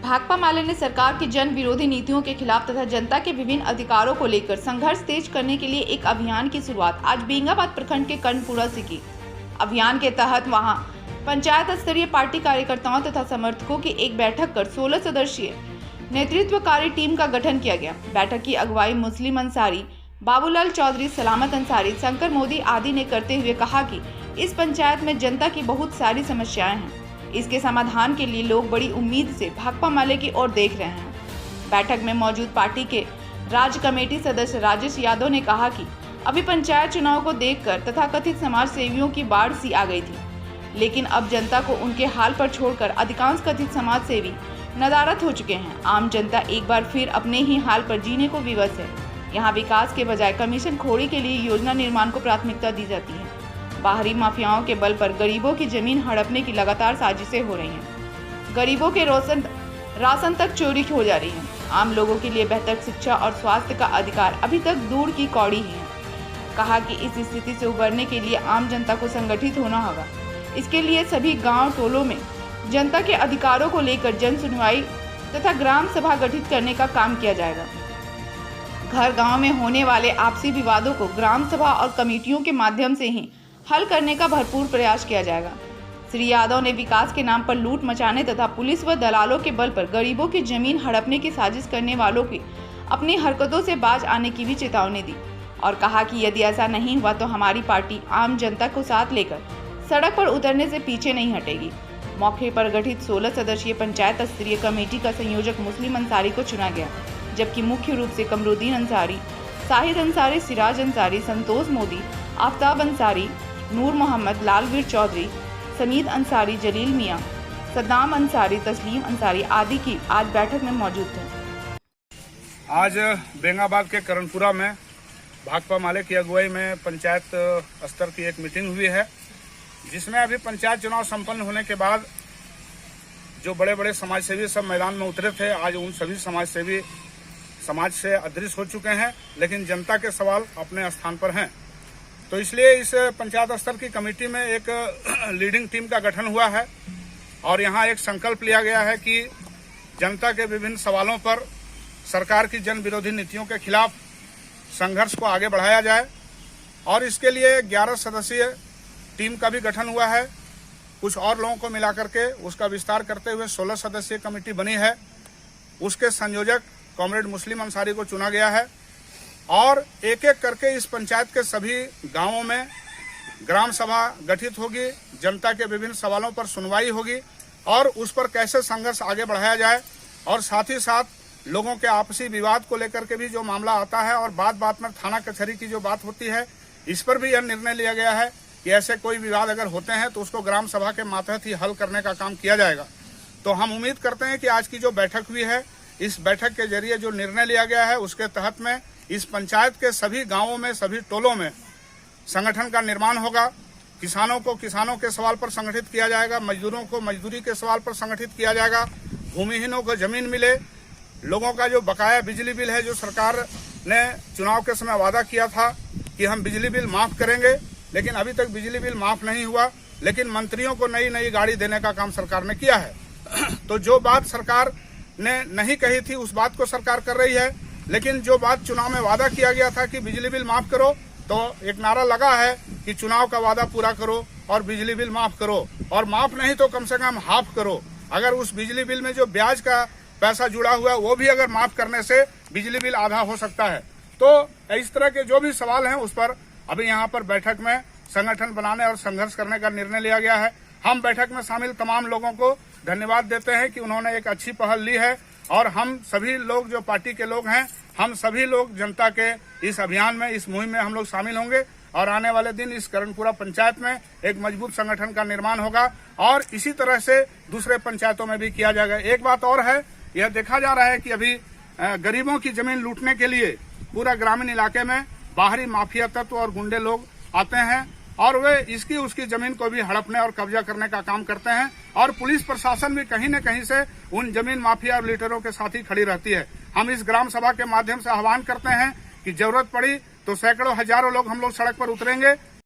भाकपा माले ने सरकार की जन विरोधी नीतियों के खिलाफ तथा जनता के विभिन्न अधिकारों को लेकर संघर्ष तेज करने के लिए एक अभियान की शुरुआत आज बेंगाबाद प्रखंड के कर्णपुरा से की। अभियान के तहत वहां पंचायत स्तरीय पार्टी कार्यकर्ताओं तथा समर्थकों की एक बैठक कर 16 सदस्यीय नेतृत्वकारी टीम का गठन किया गया। बैठक की अगुवाई मुस्लिम अंसारी, बाबूलाल चौधरी, सलामत अंसारी, शंकर मोदी आदि ने करते हुए कहा कि इस पंचायत में जनता की बहुत सारी समस्याएं हैं। इसके समाधान के लिए लोग बड़ी उम्मीद से भाकपा माले की ओर देख रहे हैं। बैठक में मौजूद पार्टी के राज्य कमेटी सदस्य राजेश यादव ने कहा कि अभी पंचायत चुनाव को देखकर तथा कथित समाज सेवियों की बाढ़ सी आ गई थी, लेकिन अब जनता को उनके हाल पर छोड़कर अधिकांश कथित समाज सेवी नदारद हो चुके हैं। आम जनता एक बार फिर अपने ही हाल पर जीने को विवश है। यहाँ विकास के बजाय कमीशन खोरी के लिए योजना निर्माण को प्राथमिकता दी जाती है। बाहरी माफियाओं के बल पर गरीबों की जमीन हड़पने की लगातार साजिशें हो रही हैं। गरीबों के राशन तक चोरी हो जा रही है। आम लोगों के लिए बेहतर शिक्षा और स्वास्थ्य का अधिकार अभी तक दूर की कौड़ी ही है। कहा कि इस स्थिति से उबरने के लिए आम जनता को संगठित होना होगा। इसके लिए सभी गांव टोलों में जनता के अधिकारों को लेकर जन सुनवाई तथा ग्राम सभा गठित करने का काम किया जाएगा। घर गांव में होने वाले आपसी विवादों को ग्राम सभा और कमेटियों के माध्यम से ही हल करने का भरपूर प्रयास किया जाएगा। श्री यादव ने विकास के नाम पर लूट मचाने तथा पुलिस व दलालों के बल पर गरीबों की जमीन हड़पने की साजिश करने वालों की अपनी हरकतों से बाज आने की भी चेतावनी दी और कहा कि यदि ऐसा नहीं हुआ तो हमारी पार्टी आम जनता को साथ लेकर सड़क पर उतरने से पीछे नहीं हटेगी। मौके पर गठित 16 सदस्यीय पंचायत स्तरीय कमेटी का संयोजक मुस्लिम अंसारी को चुना गया, जबकि मुख्य रूप से कमरुद्दीन अंसारी, शाहिद अंसारी, सिराज अंसारी, संतोष मोदी, आफ्ताब अंसारी, नूर मोहम्मद, लालवीर चौधरी, समीद अंसारी, जलील मियां, सद्दाम अंसारी, तस्लीम अंसारी आदि की आज बैठक में मौजूद थे। आज बेंगाबाद के कर्णपुरा में भाकपा माले की अगुवाई में पंचायत स्तर की एक मीटिंग हुई है, जिसमें अभी पंचायत चुनाव संपन्न होने के बाद जो बड़े बड़े समाजसेवी सब मैदान में उतरे थे, आज उन सभी समाजसेवी समाज से अदृश्य हो चुके हैं, लेकिन जनता के सवाल अपने स्थान पर हैं। तो इसलिए इस पंचायत स्तर की कमेटी में एक लीडिंग टीम का गठन हुआ है और यहाँ एक संकल्प लिया गया है कि जनता के विभिन्न सवालों पर सरकार की जन विरोधी नीतियों के खिलाफ संघर्ष को आगे बढ़ाया जाए और इसके लिए 11 सदस्यीय टीम का भी गठन हुआ है। कुछ और लोगों को मिलाकर के उसका विस्तार करते हुए 16 सदस्यीय कमेटी बनी है। उसके संयोजक कॉमरेड मुस्लिम अंसारी को चुना गया है और एक एक करके इस पंचायत के सभी गांवों में ग्राम सभा गठित होगी, जनता के विभिन्न सवालों पर सुनवाई होगी और उस पर कैसे संघर्ष आगे बढ़ाया जाए और साथ ही साथ लोगों के आपसी विवाद को लेकर के भी जो मामला आता है और बात बात में थाना कचहरी की जो बात होती है, इस पर भी यह निर्णय लिया गया है कि ऐसे कोई विवाद अगर होते हैं तो उसको ग्राम सभा के मातहत ही हल करने का काम किया जाएगा। तो हम उम्मीद करते हैं कि आज की जो बैठक हुई है, इस बैठक के जरिए जो निर्णय लिया गया है उसके तहत में इस पंचायत के सभी गांवों में, सभी टोलों में संगठन का निर्माण होगा। किसानों को किसानों के सवाल पर संगठित किया जाएगा, मजदूरों को मजदूरी के सवाल पर संगठित किया जाएगा, भूमिहीनों को जमीन मिले, लोगों का जो बकाया बिजली बिल है, जो सरकार ने चुनाव के समय वादा किया था कि हम बिजली बिल माफ करेंगे, लेकिन अभी तक बिजली बिल माफ नहीं हुआ, लेकिन मंत्रियों को नई नई गाड़ी देने का काम सरकार ने किया है। तो जो बात सरकार ने नहीं कही थी उस बात को सरकार कर रही है, लेकिन जो बात चुनाव में वादा किया गया था कि बिजली बिल माफ करो, तो एक नारा लगा है कि चुनाव का वादा पूरा करो और बिजली बिल माफ करो, और माफ नहीं तो कम से कम हाफ करो। अगर उस बिजली बिल में जो ब्याज का पैसा जुड़ा हुआ है वो भी अगर माफ करने से बिजली बिल आधा हो सकता है। तो इस तरह के जो भी सवाल हैं उस पर अभी यहाँ पर बैठक में संगठन बनाने और संघर्ष करने का निर्णय लिया गया है। हम बैठक में शामिल तमाम लोगों को धन्यवाद देते हैं कि उन्होंने एक अच्छी पहल ली है और हम सभी लोग जो पार्टी के लोग हैं, हम सभी लोग जनता के इस अभियान में, इस मुहिम में हम लोग शामिल होंगे और आने वाले दिन इस कर्णपुरा पंचायत में एक मजबूत संगठन का निर्माण होगा और इसी तरह से दूसरे पंचायतों में भी किया जाएगा। एक बात और है, यह देखा जा रहा है कि अभी गरीबों की जमीन लूटने के लिए पूरा ग्रामीण इलाके में बाहरी माफिया तत्व और गुंडे लोग आते हैं और वे इसकी उसकी जमीन को भी हड़पने और कब्जा करने का काम करते हैं और पुलिस प्रशासन भी कहीं न कहीं से उन जमीन माफिया और लीडरों के साथ ही खड़ी रहती है। हम इस ग्राम सभा के माध्यम से आह्वान करते हैं कि जरूरत पड़ी तो सैकड़ों हजारों लोग हम लोग सड़क पर उतरेंगे